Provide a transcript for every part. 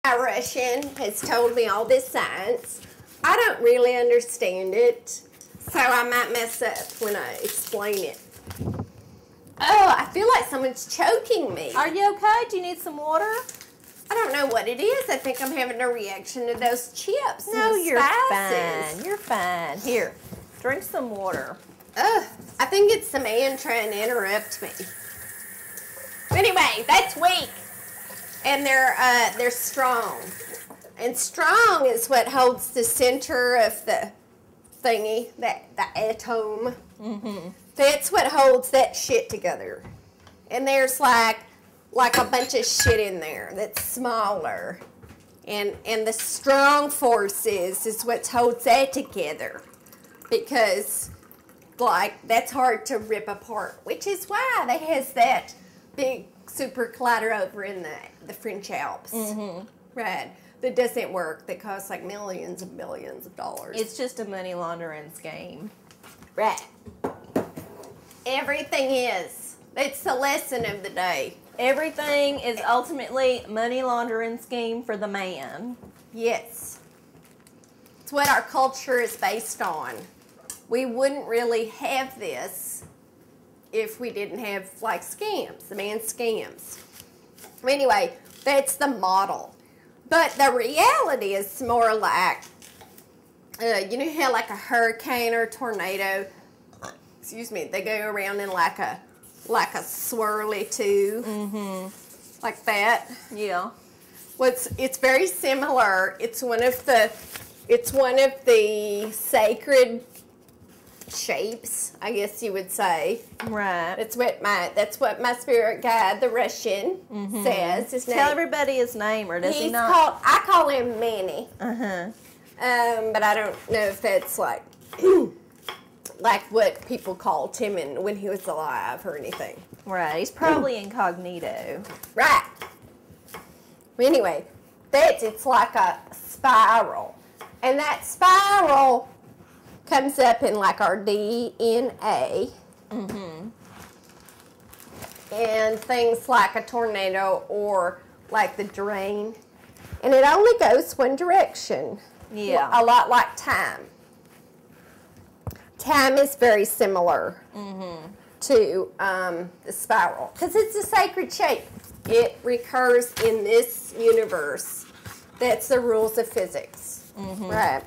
My Russian has told me all this science. I don't really understand it, so I might mess up when I explain it. Oh, I feel like someone's choking me. Are you okay? Do you need some water? I don't know what it is. I think I'm having a reaction to those chips. No, and the you're spices. fine. You're fine. Here, drink some water. Ugh, I think it's the man trying to interrupt me. Anyway, that's weak. And they're strong. And strong is what holds the center of the thingy, the atom. Mm-hmm. That's what holds that shit together. And there's like a bunch of shit in there that's smaller. And the strong forces is what holds that together. Because, like, that's hard to rip apart. Which is why they has that big super collider over in the French Alps. Mm-hmm. Right. That doesn't work. That costs like millions and billions of dollars. It's just a money laundering scheme. Right. Everything is. It's the lesson of the day. Everything is ultimately money laundering scheme for the man. Yes. It's what our culture is based on. We wouldn't really have this if we didn't have, like, scams. The man scams. Anyway, that's the model. But the reality is more like, you know how like a hurricane or a tornado, excuse me, they go around in like a swirly tube, like that. Yeah. Well, it's very similar. It's one of the sacred shapes, I guess you would say. Right. That's what my spirit guide, the Russian, says. His name. Tell everybody his name, or does he not? I call him Manny. But I don't know if that's like like what people called him when he was alive or anything. Right. He's probably incognito. Right. Anyway, it's like a spiral, and that spiral comes up in like our DNA. And things like a tornado or like the drain. And it only goes one direction. Yeah. A lot like time. Time is very similar to the spiral because it's a sacred shape. It recurs in this universe. That's the rules of physics. Right.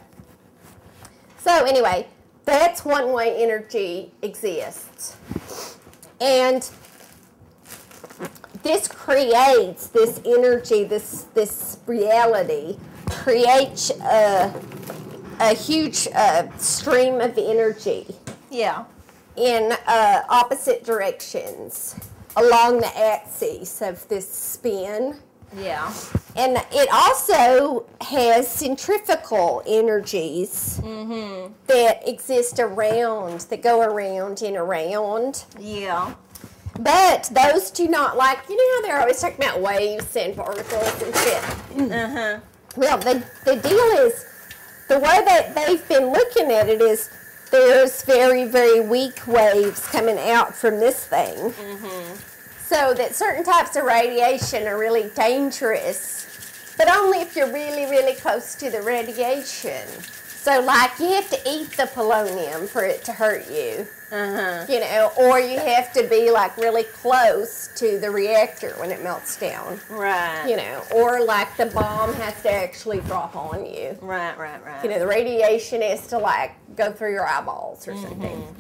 So anyway, that's one way energy exists. And this creates this energy, this reality, creates a huge stream of energy. Yeah. In opposite directions along the axis of this spin. Yeah. And it also has centrifugal energies that exist around, that go around and around. Yeah. But those do not, like, you know how they're always talking about waves and particles and shit? Well, the deal is, the way that they've been looking at it is there's very, very weak waves coming out from this thing. So that certain types of radiation are really dangerous, but only if you're really, really close to the radiation. So, like, you have to eat the polonium for it to hurt you, you know, or you have to be, like, really close to the reactor when it melts down. Right. You know, or, like, the bomb has to actually drop on you. Right. You know, the radiation has to, like, go through your eyeballs or something.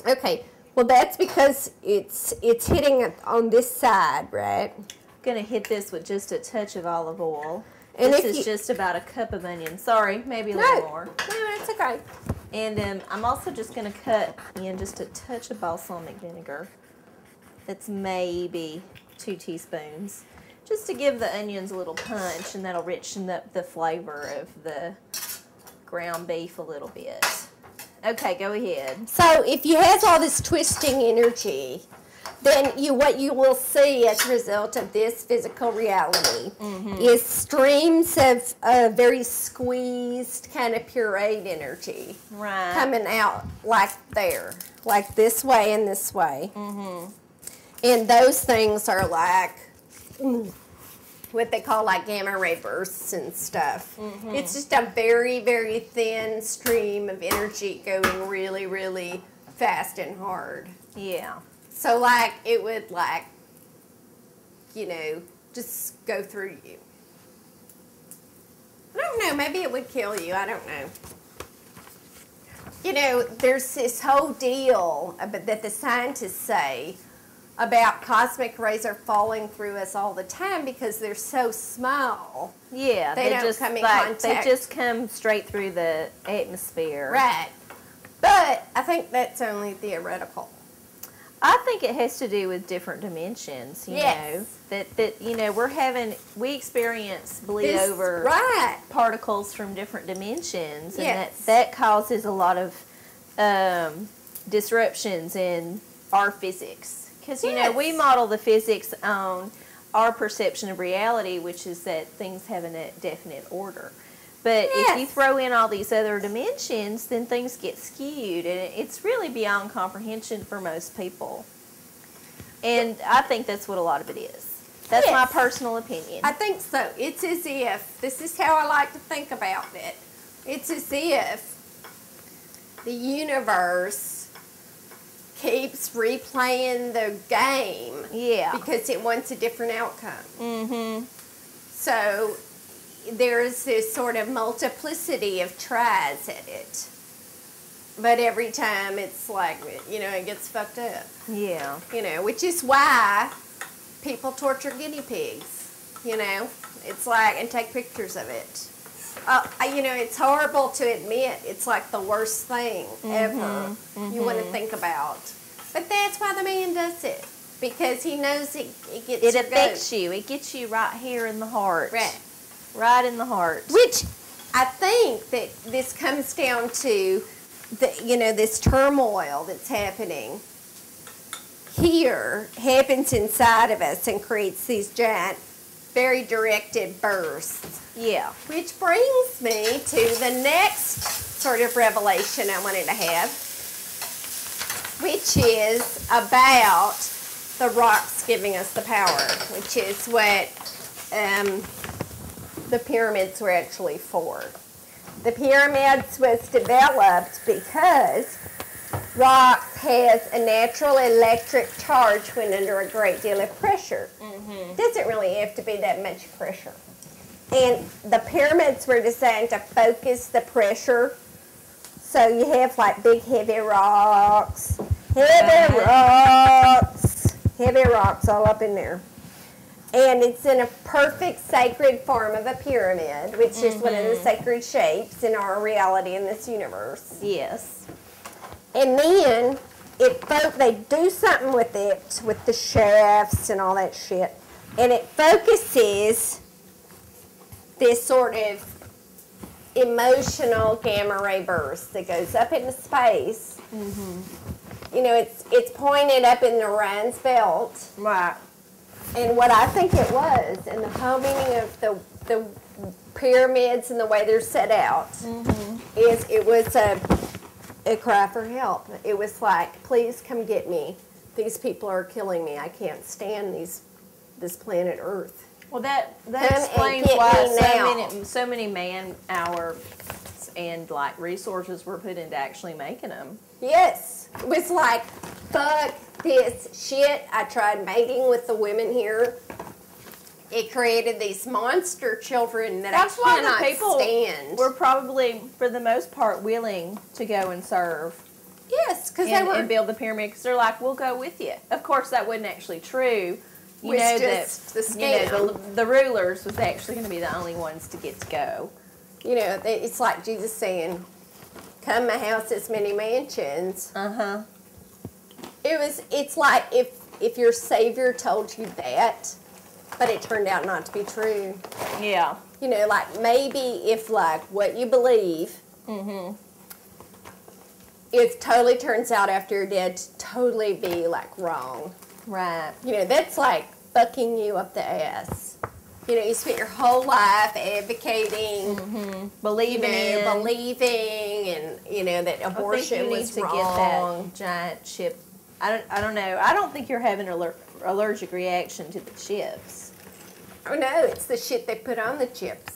Okay. Well, that's because it's hitting it on this side, right? I'm gonna hit this with just a touch of olive oil. And this is just about a cup of onions. Sorry, maybe a little more. No, it's okay. And I'm also just gonna cut in just a touch of balsamic vinegar. It's maybe 2 teaspoons, just to give the onions a little punch, and that'll richen up the flavor of the ground beef a little bit. Okay, go ahead. So if you have all this twisting energy, then what you will see as a result of this physical reality is streams of very squeezed, kind of pureed energy coming out like there, like this way and this way. And those things are like what they call like gamma ray bursts and stuff. It's just a very, very thin stream of energy going really, really fast and hard. Yeah. So like it would like, you know, just go through you. I don't know, maybe it would kill you, I don't know. You know, there's this whole deal that the scientists say about cosmic rays are falling through us all the time because they're so small. Yeah, They don't just come in like, contact. they just come straight through the atmosphere. Right. But I think that's only theoretical. I think it has to do with different dimensions, you know. That you know, we experience bleed over right. particles from different dimensions, and Yes. that causes a lot of disruptions in our physics. Because, you know, we model the physics on our perception of reality, which is that things have a definite order. But if you throw in all these other dimensions, then things get skewed, and it's really beyond comprehension for most people. And I think that's what a lot of it is. That's my personal opinion. I think so. It's as if, this is how I like to think about it, it's as if the universe keeps replaying the game because it wants a different outcome. So there's this sort of multiplicity of tries at it. But every time it's like, you know, it gets fucked up. Yeah. You know, which is why people torture guinea pigs, you know. It's like, and take pictures of it. You know, it's horrible to admit. It's like the worst thing ever you want to think about. But that's why the man does it. Because he knows it gets It affects you. It gets you right here in the heart. Right. Right in the heart. Which I think that this comes down to, you know, this turmoil that's happening here happens inside of us and creates these giant, very directed bursts. Yeah. Which brings me to the next sort of revelation I wanted to have, which is about the rocks giving us the power, which is what the pyramids were actually for. The pyramids was developed because rock has a natural electric charge when under a great deal of pressure. Doesn't really have to be that much pressure. And the pyramids were designed to focus the pressure. So you have like big heavy rocks all up in there. And it's in a perfect sacred form of a pyramid, which is one of the sacred shapes in our reality in this universe. Yes. And then they do something with it, with the shafts and all that shit, and it focuses this sort of emotional gamma ray burst that goes up into space. You know, it's pointed up in the Rhine's belt. Right. And what I think it was, and the whole meaning of the pyramids and the way they're set out, is it was a cry for help. It was like, please come get me. These people are killing me. I can't stand this planet Earth. Well, that Come explains and get why me so many man hours and like resources were put into actually making them. Yes. It was like, fuck this shit. I tried mating with the women here. It created these monster children that That's I why cannot the people stand. were probably, for the most part, willing to go and serve. Yes, because they and, were... and build the pyramid, because they're like, we'll go with you. Of course, that wasn't actually true. You know just that the scam. You know, the rulers was actually going to be the only ones to get to go. You know, it's like Jesus saying, come my house as many mansions. It's like if your Savior told you that, but it turned out not to be true. Yeah. You know, like maybe if like what you believe, it totally turns out after you're dead to totally be like wrong. Right. You know, that's like fucking you up the ass. You know, you spent your whole life advocating, Believing and you know that abortion was wrong. Get that giant chip. I don't know. I don't think you're having an allergic reaction to the chips. Oh no, it's the shit they put on the chips.